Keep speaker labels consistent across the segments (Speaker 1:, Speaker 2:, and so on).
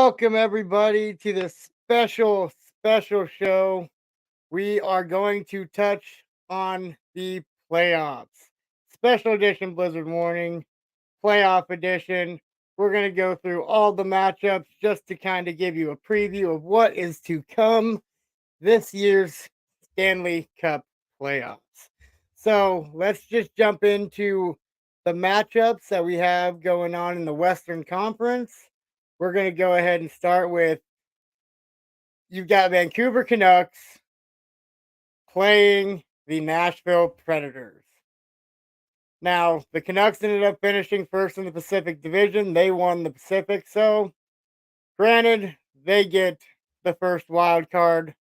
Speaker 1: Welcome everybody to this special show. We are going to touch on the playoffs. Special edition Blizzard Warning, playoff edition. We're going to go through all the matchups just to kind of give you a preview of what is to come this year's Stanley Cup playoffs. So let's just jump into the matchups that we have going on in the Western Conference. We're going to go ahead and start with you've got Vancouver Canucks playing the Nashville Predators. Now, the Canucks ended up finishing first in the Pacific Division. They won the Pacific. So, granted, they get the first wild card,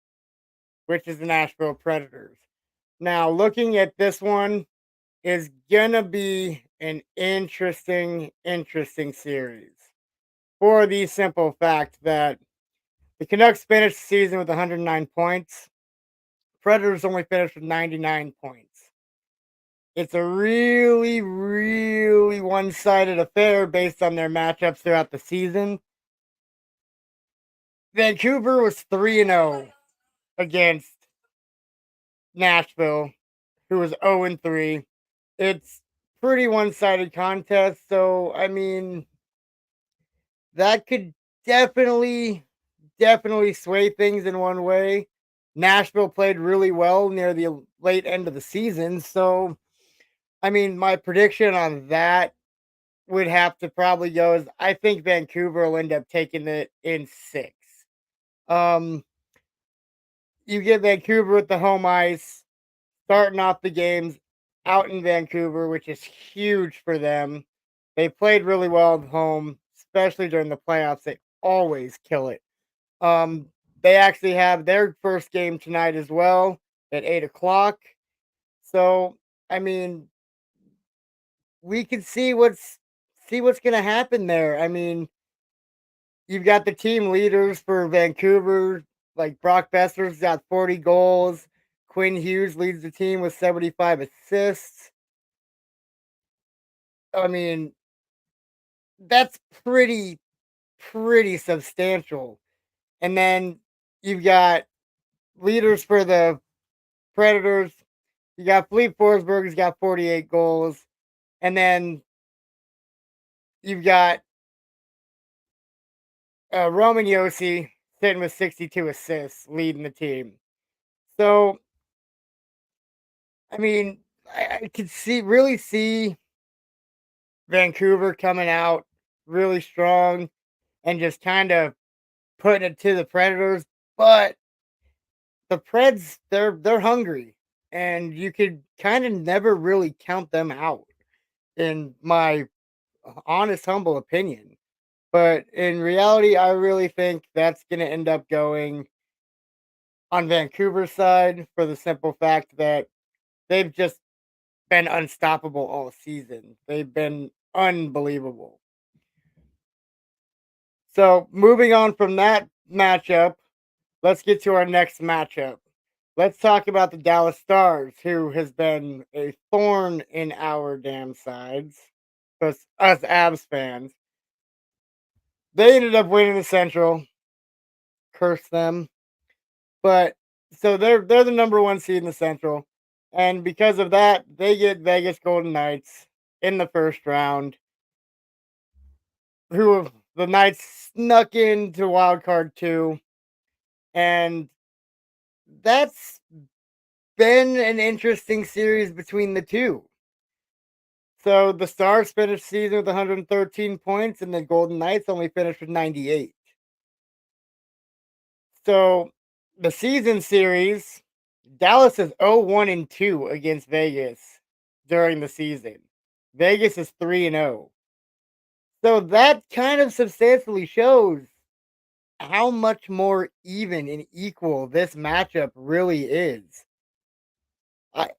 Speaker 1: which is the Nashville Predators. Now, looking at this one is gonna be an interesting series for the simple fact that the Canucks finished the season with 109 points. Predators only finished with 99 points. It's a really one-sided affair based on their matchups throughout the season. Vancouver was 3-0 against Nashville, who was 0-3. It's pretty one-sided contest, so I mean that could definitely sway things in one way. Nashville played really well near the late end of the season, so I mean my prediction on that would have to probably go as I think Vancouver will end up taking it in 6. Um you get Vancouver with the home ice starting off the games out in Vancouver, which is huge for them. They played really well at home, especially during the playoffs. They always kill it. They actually have their first game tonight as well at 8 o'clock. So, I mean, we can see what's gonna happen there. I mean, you've got the team leaders for Vancouver, like Brock Besser's got 40 goals. Quinn Hughes leads the team with 75 assists. I mean, that's pretty substantial. And then you've got leaders for the Predators. You got Philippe Forsberg, who's got 48 goals. And then you've got Roman Yossi sitting with 62 assists, leading the team. So, I mean, I could really see Vancouver coming out really strong and just kind of putting it to the Predators. But the Preds, they're hungry, and you could kind of never really count them out, in my honest, humble opinion. But in reality, I really think that's going to end up going on Vancouver's side for the simple fact that they've just been unstoppable all season. They've been unbelievable. So moving on from that matchup, let's get to our next matchup. Let's talk about the Dallas Stars, who has been a thorn in our damn sides. Us Abs fans. They ended up winning the Central. Curse them. But so they're the number one seed in the Central. And because of that, they get Vegas Golden Knights in the first round, who the Knights snuck into wild card 2. And that's been an interesting series between the two. So the Stars finished the season with 113 points, and the Golden Knights only finished with 98. So the season series, Dallas is 0-1-2 against Vegas during the season. Vegas is 3-0. So that kind of substantially shows how much more even and equal this matchup really is. I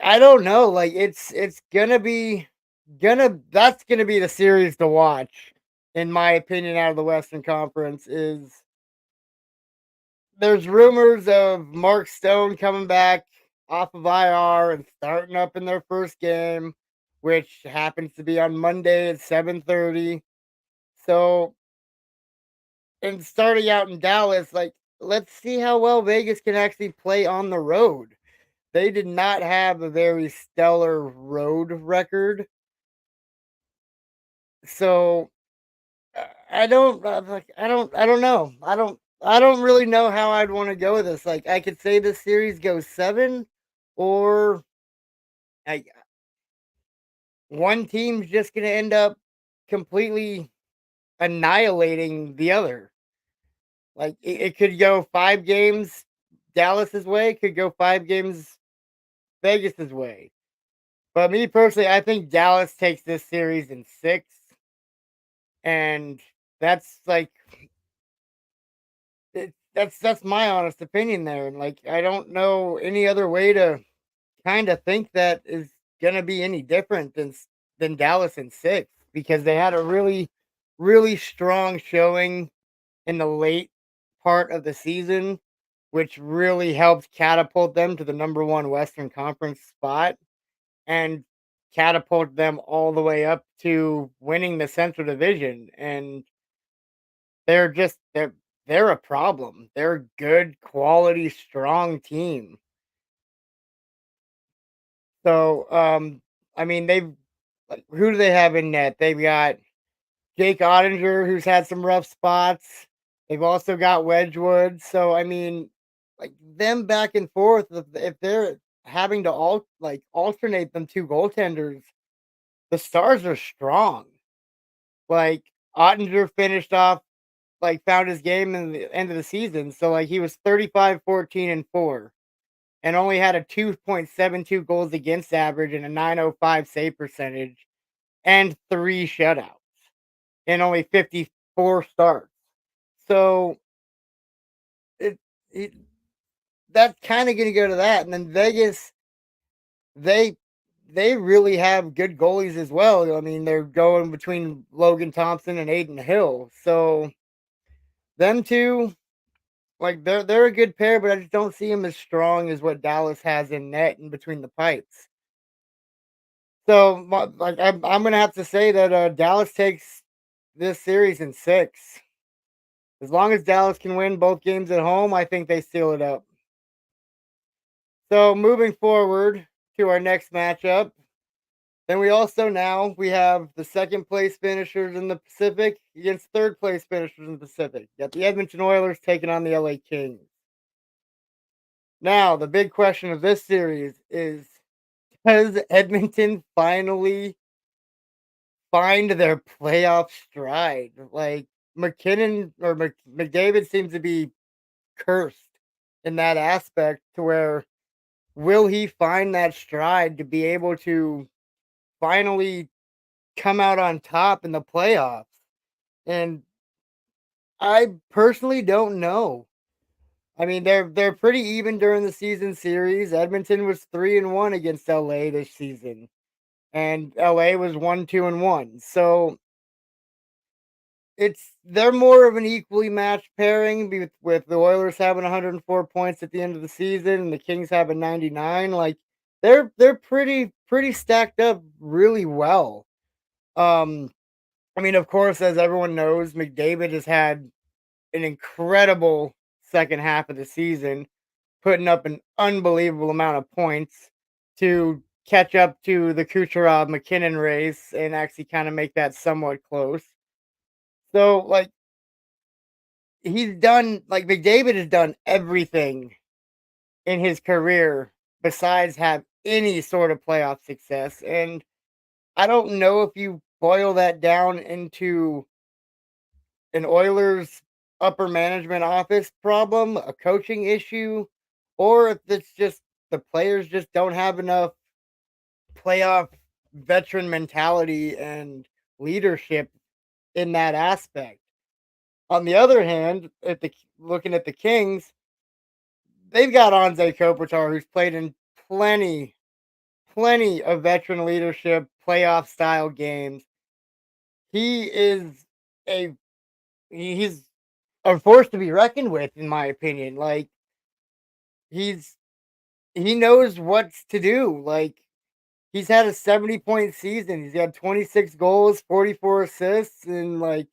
Speaker 1: I don't know. Like it's gonna be that's gonna be the series to watch, in my opinion, out of the Western Conference. Is there's rumors of Mark Stone coming back off of IR and starting up in their first game, which happens to be on Monday at 7:30. So and starting out in Dallas, like, let's see how well Vegas can actually play on the road. They did not have a very stellar road record. So I don't like I don't know. I don't really know how I'd want to go with this. Like I could say this series goes 7 or I one team's just going to end up completely annihilating the other. Like it could go 5 games Dallas's way, it could go 5 games Vegas's way. But me personally, I think Dallas takes this series in 6, and that's like that's my honest opinion there, and, like, I don't know any other way to kinda think that is gonna be any different than Dallas in 6 because they had a really, really strong showing in the late part of the season, which really helped catapult them to the number 1 Western Conference spot and catapult them all the way up to winning the Central Division, and they're just they're a problem. They're a good, quality, strong team. So, I mean, they've like, who do they have in net? They've got Jake Ottinger, who's had some rough spots. They've also got Wedgwood. So, I mean, like them back and forth, if they're having to alternate them 2 goaltenders, the Stars are strong. Like Ottinger finished off like found his game in the end of the season. So like he was 35, 14, and 4 and only had a 2.72 goals against average and a 905 save percentage and 3 shutouts and only 54 starts. So it, it that's kind of going to go to that. And then Vegas, they they really have good goalies as well. I mean, they're going between Logan Thompson and Aiden Hill. So them two, like they're a good pair, but I just don't see them as strong as what Dallas has in net and between the pipes. So, like I'm gonna have to say that Dallas takes this series in 6. As long as Dallas can win both games at home, I think they seal it up. So moving forward to our next matchup, then we have the second place finishers in the Pacific against third place finishers in the Pacific. You got the Edmonton Oilers taking on the LA Kings. Now, the big question of this series is, does Edmonton finally find their playoff stride? Like McKinnon or McDavid seems to be cursed in that aspect to where will he find that stride to be able to finally come out on top in the playoffs? And I personally don't know. I mean, they're pretty even during the season series. Edmonton was 3-1 against LA this season, and LA was 1-2-1. So they're more of an equally matched pairing with the Oilers having 104 points at the end of the season and the Kings having 99. Like they're pretty stacked up really well. Um, I mean, of course, as everyone knows, McDavid has had an incredible second half of the season, putting up an unbelievable amount of points to catch up to the Kucherov McKinnon race and actually kind of make that somewhat close. So, like, he's done, like, McDavid has done everything in his career besides have any sort of playoff success. And I don't know if you boil that down into an Oilers upper management office problem, a coaching issue, or if it's just the players just don't have enough playoff veteran mentality and leadership in that aspect. On the other hand, looking at the Kings, they've got Anze Kopitar, who's played in plenty of veteran leadership playoff style games. He is a he's a force to be reckoned with, in my opinion. Like he's he knows what's to do. Like he's had a 70-point season. He's got 26 goals, 44 assists, and like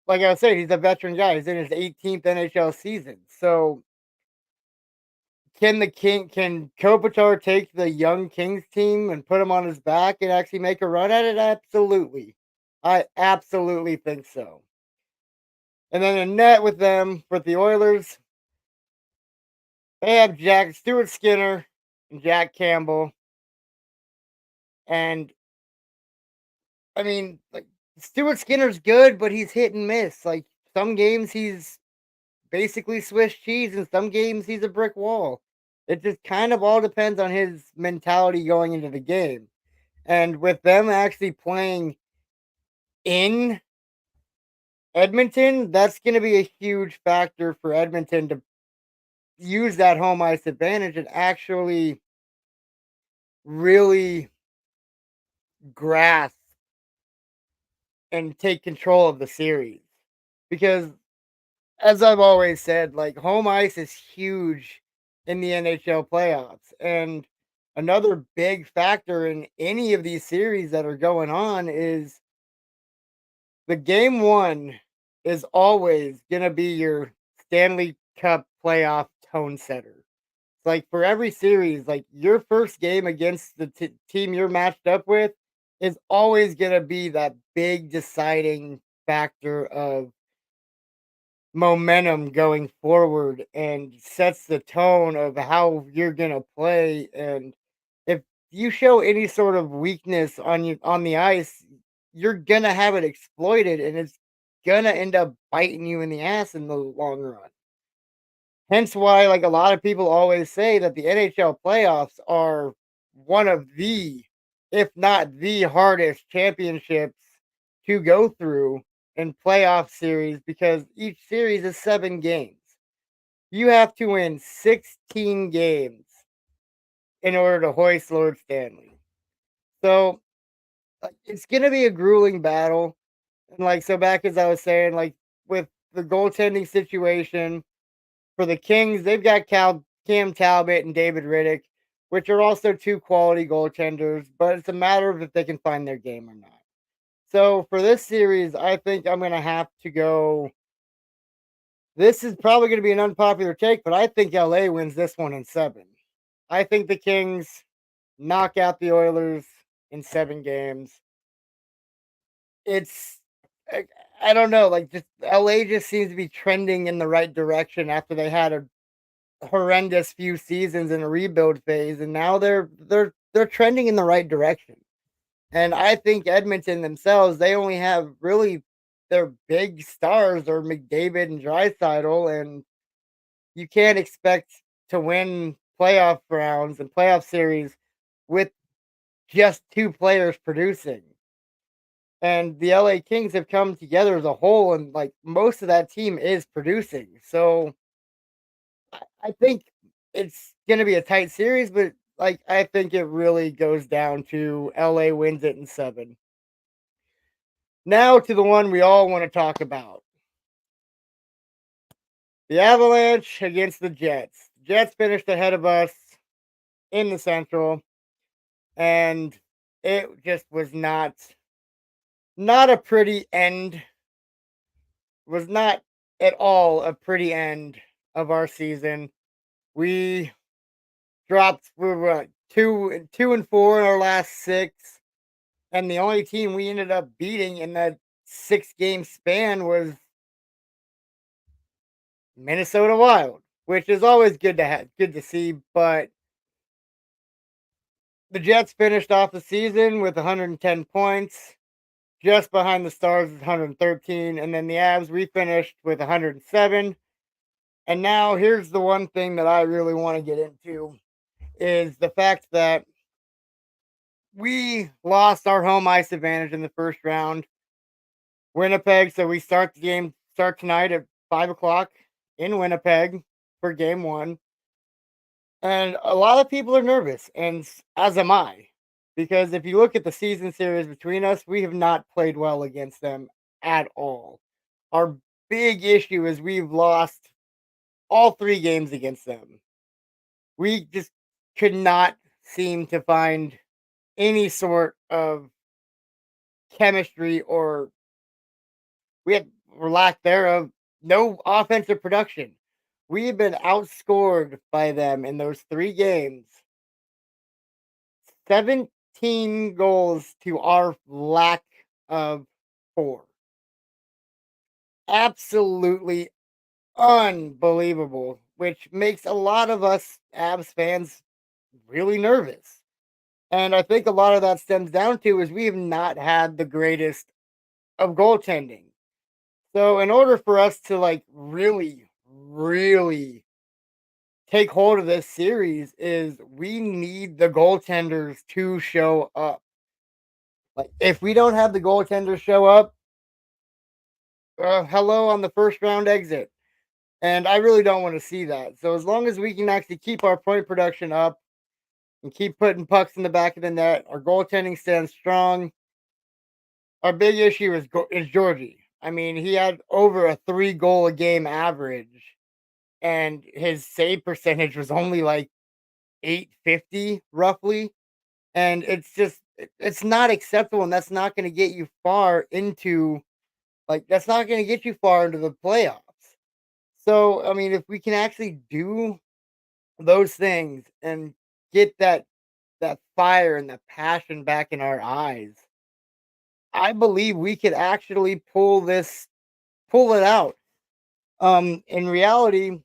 Speaker 1: like I was saying, he's a veteran guy. He's in his 18th NHL season. So can Kopitar take the young Kings team and put him on his back and actually make a run at it? Absolutely. I absolutely think so. And then in net with them, with the Oilers, they have Jack Stuart Skinner and Jack Campbell. And I mean, like Stuart Skinner's good, but he's hit and miss. Like some games he's basically Swiss cheese, and some games he's a brick wall. It just kind of all depends on his mentality going into the game. And with them actually playing in Edmonton, that's going to be a huge factor for Edmonton to use that home ice advantage and actually really grasp and take control of the series. Because as I've always said, like home ice is huge in the NHL playoffs. And another big factor in any of these series that are going on is the game one is always going to be your Stanley Cup playoff tone setter. Like for every series, like your first game against the team you're matched up with is always going to be that big deciding factor of momentum going forward and sets the tone of how you're going to play. And if you show any sort of weakness on the ice, you're going to have it exploited and it's going to end up biting you in the ass in the long run. Hence why, like, a lot of people always say that the NHL playoffs are one of the, if not the hardest championships to go through in playoff series because each series is 7 games. You have to win 16 games in order to hoist Lord Stanley. So, it's gonna be a grueling battle. And, like, so back as I was saying, like, with the goaltending situation, for the Kings, they've got Cam Talbot and David Riddick, which are also 2 quality goaltenders, but it's a matter of if they can find their game or not. So for this series, I think I'm gonna have to go. This is probably gonna be an unpopular take, but I think LA wins this one in 7. I think the Kings knock out the Oilers in 7 games. It's I, I don't know, like just LA just seems to be trending in the right direction after they had a horrendous few seasons in a rebuild phase, and now they're trending in the right direction. And I think Edmonton themselves, they only have really their big stars are McDavid and Draisaitl, and you can't expect to win playoff rounds and playoff series with just 2 players producing. And the LA Kings have come together as a whole, and like most of that team is producing. So I think it's gonna be a tight series, but like I think it really goes down to LA wins it in 7. Now to the one we all want to talk about. The Avalanche against the Jets. Jets finished ahead of us in the Central, and it just was not a pretty end. Was not at all a pretty end of our season. We we were 2-4 in our last 6. And the only team we ended up beating in that 6-game span was Minnesota Wild, which is always good to see. But the Jets finished off the season with 110 points, just behind the Stars with 113, and then the Avs we finished with 107. And now here's the one thing that I really want to get into is the fact that we lost our home ice advantage in the first round. Winnipeg, so we start tonight at 5 o'clock in Winnipeg for game one. And a lot of people are nervous, and as am I, because if you look at the season series between us, we have not played well against them at all. Our big issue is we've lost all 3 games against them. We just could not seem to find any sort of chemistry or we had or lack thereof, no offensive production. We've been outscored by them in those 3 games, 17 goals to our lack of 4. Absolutely unbelievable, which makes a lot of us Avs fans really nervous. And I think a lot of that stems down to is we have not had the greatest of goaltending. So in order for us to like really take hold of this series is we need the goaltenders to show up. Like if we don't have the goaltenders show up, hello on the first round exit. And I really don't want to see that. So as long as we can actually keep our point production up and keep putting pucks in the back of the net, our goaltending stands strong. Our big issue is Georgie. I mean, he had over a 3 goal a game average, and his save percentage was only like 850 roughly. And it's just it's not acceptable, and that's not going to get you far into that's not going to get you far into the playoffs. So, I mean, if we can actually do those things and get that fire and that passion back in our eyes, I believe we could actually pull it out. In reality,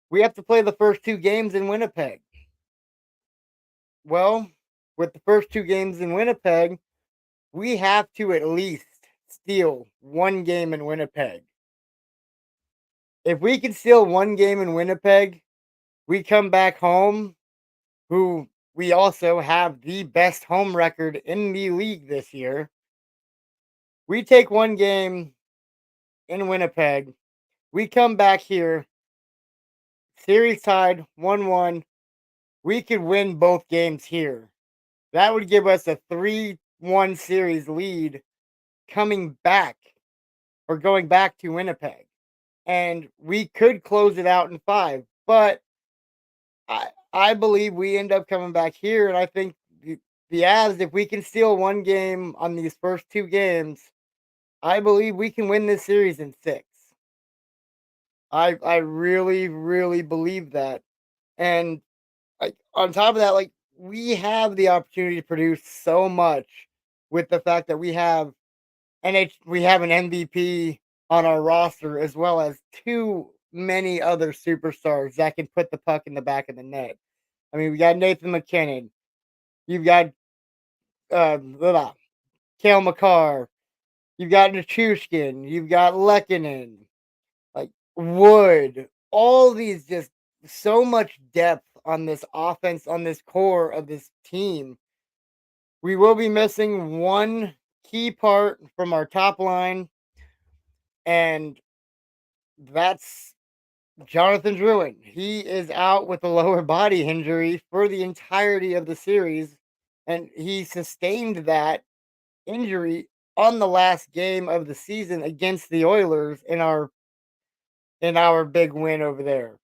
Speaker 1: we have to play the first 2 games in Winnipeg. Well, with the first 2 games in Winnipeg, we have to at least steal 1 game in Winnipeg. If we can steal 1 game in Winnipeg, we come back home, who we also have the best home record in the league this year. We take 1 game in Winnipeg. We come back here, series tied 1-1. We could win both games here. That would give us a 3-1 series lead coming back or going back to Winnipeg. And we could close it out in 5, but I believe we end up coming back here, and I think the Avs, if we can steal 1 game on these first 2 games, I believe we can win this series in 6. I really believe that. And like on top of that, like we have the opportunity to produce so much with the fact that we have an MVP on our roster as well as too many other superstars that can put the puck in the back of the net. I mean, we got Nathan McKinnon, you've got blah, blah, Kale McCarr, you've got Nichushkin, you've got Lekkonen, like Wood, all these just so much depth on this offense, on this core of this team. We will be missing 1 key part from our top line, and that's Jonathan Drouin. He is out with a lower body injury for the entirety of the series, and he sustained that injury on the last game of the season against the Oilers in our big win over there.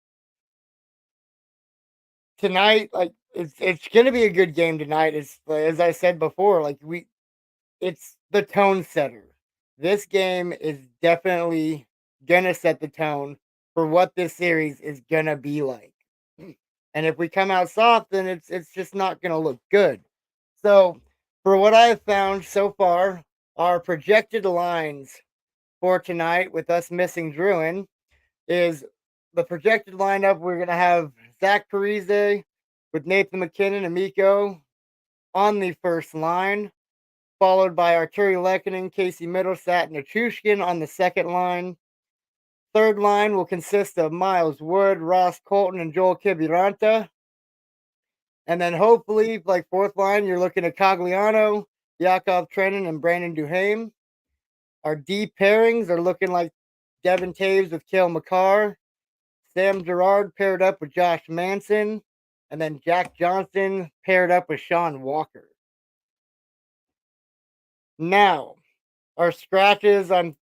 Speaker 1: Tonight, like it's gonna be a good game tonight. As I said before, it's the tone setter. This game is definitely gonna set the tone for what this series is gonna be like. And if we come out soft, then it's just not gonna look good. So, for what I've found so far, our projected lines for tonight, with us missing Druin, is the projected lineup. We're gonna have Zach Parise with Nathan McKinnon and Miko on the first line, followed by Arturi Lekkonen, Casey Middlestat, and Nichushkin on the second line. Third line will consist of Miles Wood, Ross Colton, and Joel Kiviranta. And then hopefully, like fourth line, you're looking at Cogliano, Yakov Trenin, and Brandon Duhaime. Our D pairings are looking like Devin Taves with Cale Makar, Sam Gerard paired up with Josh Manson, and then Jack Johnson paired up with Sean Walker. Now, our scratches, I'm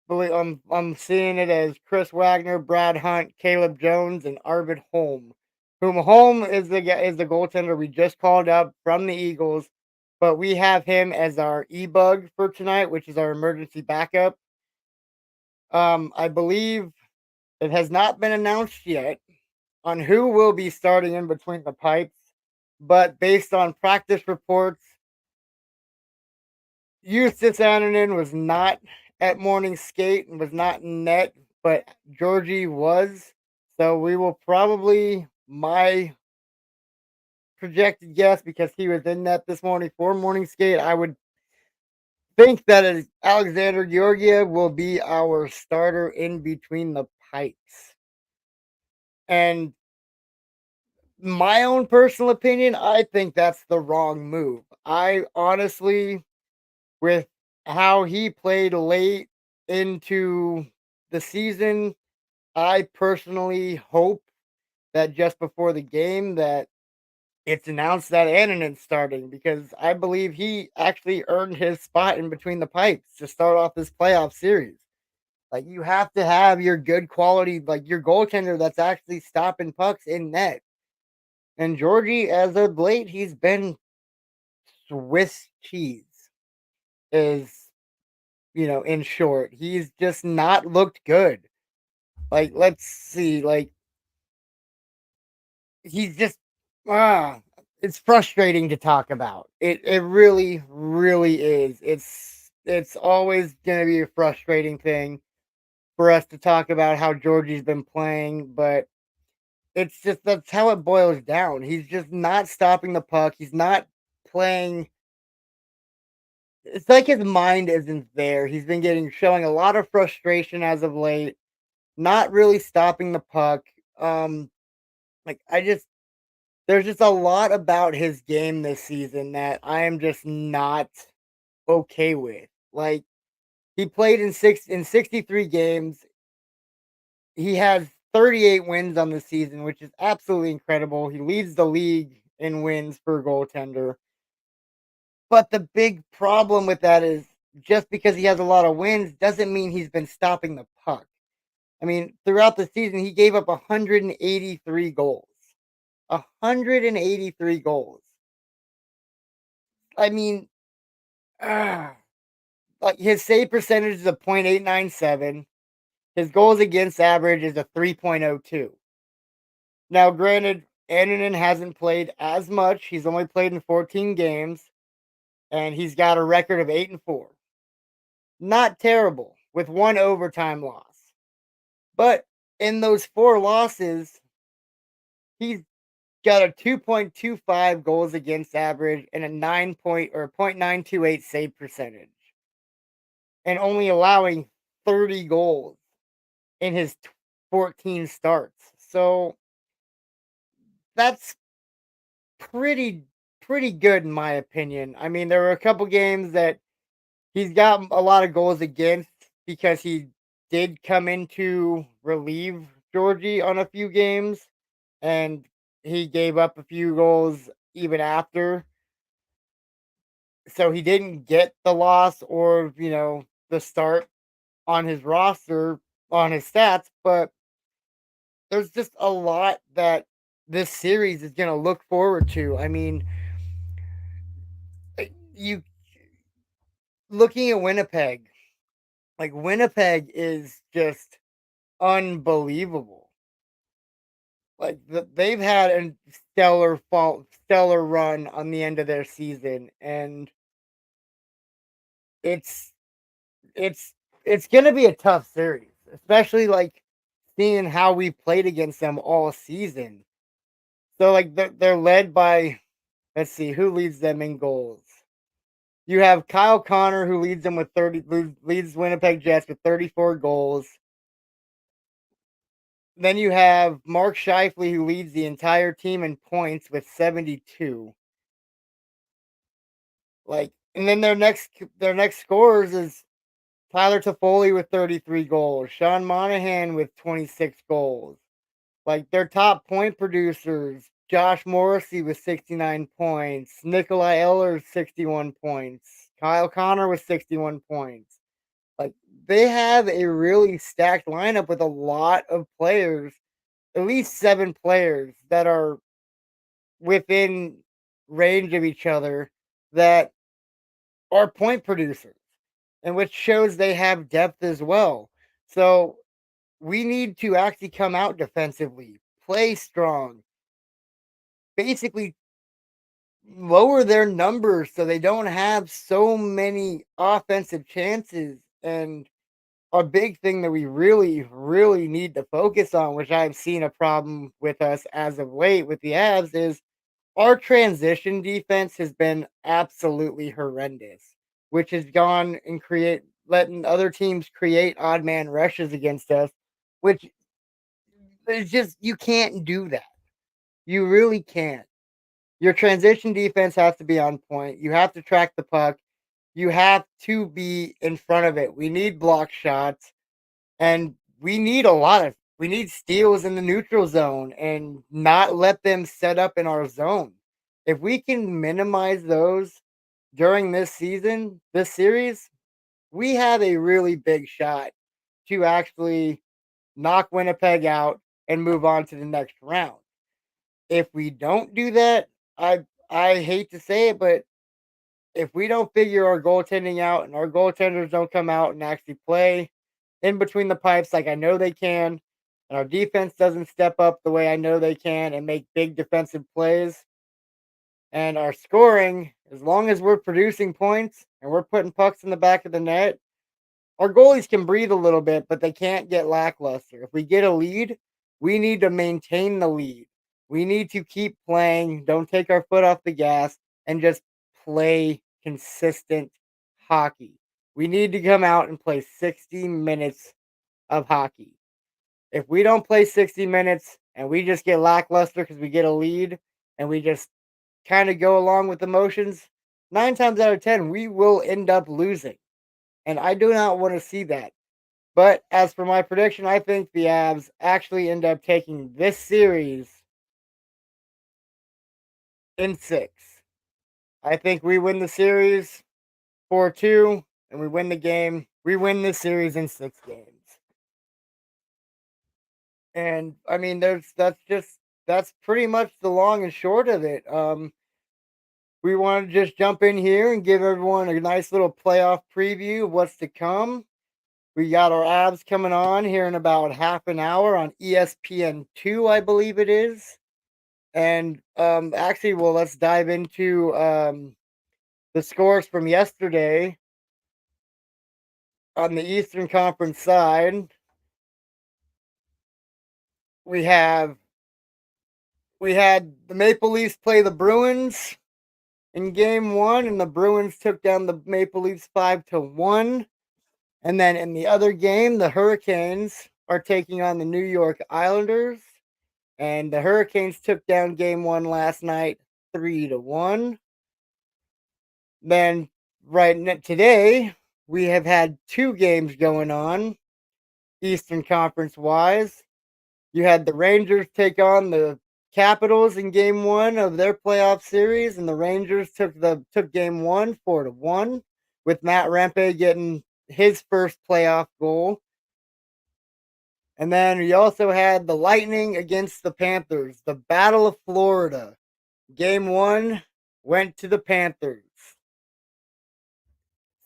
Speaker 1: seeing it as Chris Wagner, Brad Hunt, Caleb Jones, and Arvid Holm. Whom Holm is the goaltender we just called up from the Eagles, but we have him as our e-bug for tonight, which is our emergency backup. I believe it has not been announced yet on who will be starting in between the pipes, but based on practice reports, Eustace Annunen was not at morning skate and was not in net, but Georgie was. So we will probably my projected guess because he was in net this morning for morning skate. I would think that Alexander Georgiev will be our starter in between the pipes. And my own personal opinion, I think that's the wrong move. I honestly, with how he played late into the season, I personally hope that just before the game that it's announced that Annanen's starting because I believe he actually earned his spot in between the pipes to start off this playoff series. Like you have to have your good quality, like your goaltender that's actually stopping pucks in net. And Georgie, as of late, he's been Swiss cheese. Is in short, he's just not looked good. Like, let's see, like he's just ah, it's frustrating to talk about. It really, really is. It's always gonna be a frustrating thing for us to talk about how Georgie's been playing, but it's just that's how it boils down. He's just not stopping the puck. He's not playing. It's like his mind isn't there. He's been getting showing a lot of frustration as of late, not really stopping the puck. Like I just there's just a lot about his game this season that I am just not okay with. Like he played in 63 games. He has 38 wins on the season, which is absolutely incredible. He leads the league in wins for a goaltender. But the big problem with that is just because he has a lot of wins doesn't mean he's been stopping the puck. I mean, throughout the season, he gave up 183 goals. 183 goals. I mean, ah, like his save percentage is a .897. His goals against average is a 3.02. Now, granted, Annunen hasn't played as much. He's only played in 14 games, and he's got a record of 8-4. Not terrible with one overtime loss. But in those four losses, he's got a 2.25 goals against average and a 0.928 save percentage, and only allowing 30 goals in his 14 starts. So that's pretty pretty good in my opinion. I mean, there were a couple games that he's got a lot of goals against because he did come in to relieve Georgie on a few games, and he gave up a few goals even after. So he didn't get the loss or, the start on his roster, on his stats, but there's just a lot that this series is going to look forward to. I mean, you looking at Winnipeg, like Winnipeg is just unbelievable. Like they've had a stellar run on the end of their season, and it's it's it's gonna be a tough series, especially like seeing how we played against them all season. So like they're led by, let's see who leads them in goals. You have Kyle Connor who leads them with leads Winnipeg Jets with 34 goals. Then you have Mark Scheifele who leads the entire team in points with 72. Like, and then their next scorers is Tyler Toffoli with 33 goals, Sean Monahan with 26 goals. Like their top point producers, Josh Morrissey with 69 points, Nikolai Eller 61 points, Kyle Connor with 61 points. Like they have a really stacked lineup with a lot of players, at least 7 players that are within range of each other that are point producers, and which shows they have depth as well. So we need to actually come out defensively, play strong, basically lower their numbers so they don't have so many offensive chances. And a big thing that we really, really need to focus on, which I've seen a problem with us as of late with the Avs, is our transition defense has been absolutely horrendous, which has gone and create letting other teams create odd man rushes against us, which is just you can't do that. You really can't. Your transition defense has to be on point. You have to track the puck. You have to be in front of it. We need block shots. And we need steals in the neutral zone and not let them set up in our zone. If we can minimize those during this series, we have a really big shot to actually knock Winnipeg out and move on to the next round. If we don't do that, I hate to say it, but if we don't figure our goaltending out and our goaltenders don't come out and actually play in between the pipes like I know they can, and our defense doesn't step up the way I know they can and make big defensive plays, and our scoring, as long as we're producing points and we're putting pucks in the back of the net, our goalies can breathe a little bit, but they can't get lackluster. If we get a lead, we need to maintain the lead. We need to keep playing, don't take our foot off the gas, and just play consistent hockey. We need to come out and play 60 minutes of hockey. If we don't play 60 minutes and we just get lackluster because we get a lead and we just kind of go along with the motions, 9 times out of 10, we will end up losing. And I do not want to see that. But as for my prediction, I think the Avs actually end up taking this series in six. I think we win the series 4-2 and we win the game. We win this series in 6 games. And I mean, that's pretty much the long and short of it. We want to just jump in here and give everyone a nice little playoff preview of what's to come. We got our abs coming on here in about half an hour on ESPN2, I believe it is. And actually, well, let's dive into the scores from yesterday on the Eastern Conference side. We have we had the Maple Leafs play the Bruins in game one, and the Bruins took down the Maple Leafs 5-1. And then in the other game, the Hurricanes are taking on the New York Islanders. And the Hurricanes took down game one last night 3-1. Then today, we have had 2 games going on, Eastern Conference wise. You had the Rangers take on the Capitals in game one of their playoff series, and the Rangers took game one 4-1, with Matt Rempe getting his first playoff goal. And then we also had the Lightning against the Panthers, the Battle of Florida. Game one went to the Panthers.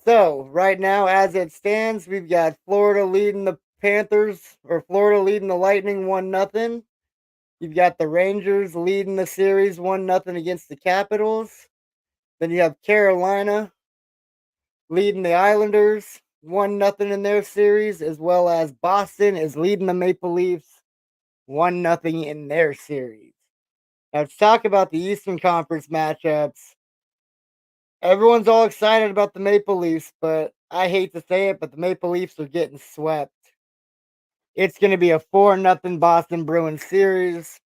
Speaker 1: So right now, as it stands, we've got Florida leading the Panthers, or Florida leading the Lightning 1-0. You've got the Rangers leading the series 1-0 against the Capitals. Then you have Carolina leading the Islanders 1-0 in their series, as well as Boston is leading the Maple Leafs 1-0 in their series. Now, to talk about the Eastern Conference matchups, everyone's all excited about the Maple Leafs, but I hate to say it, but the Maple Leafs are getting swept. It's going to be a 4-0 Boston Bruins series.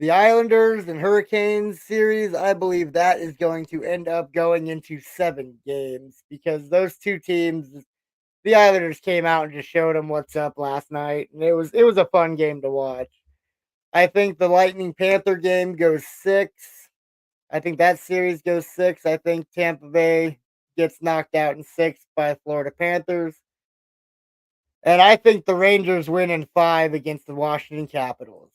Speaker 1: The Islanders and Hurricanes series, I believe that is going to end up going into 7 games because those two teams, the Islanders came out and just showed them what's up last night, and it was a fun game to watch. I think the Lightning Panther game goes 6. I think that series goes 6. I think Tampa Bay gets knocked out in 6 by Florida Panthers. And I think the Rangers win in 5 against the Washington Capitals.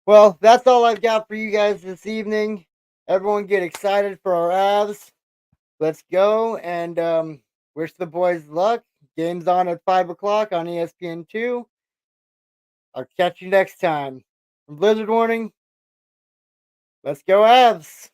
Speaker 1: Well, that's all I've got for you guys this evening. Everyone get excited for our Avs. Let's go. And Wish the boys luck. Game's on at 5 o'clock on ESPN2. I'll catch you next time. From Blizzard Warning, let's go Avs.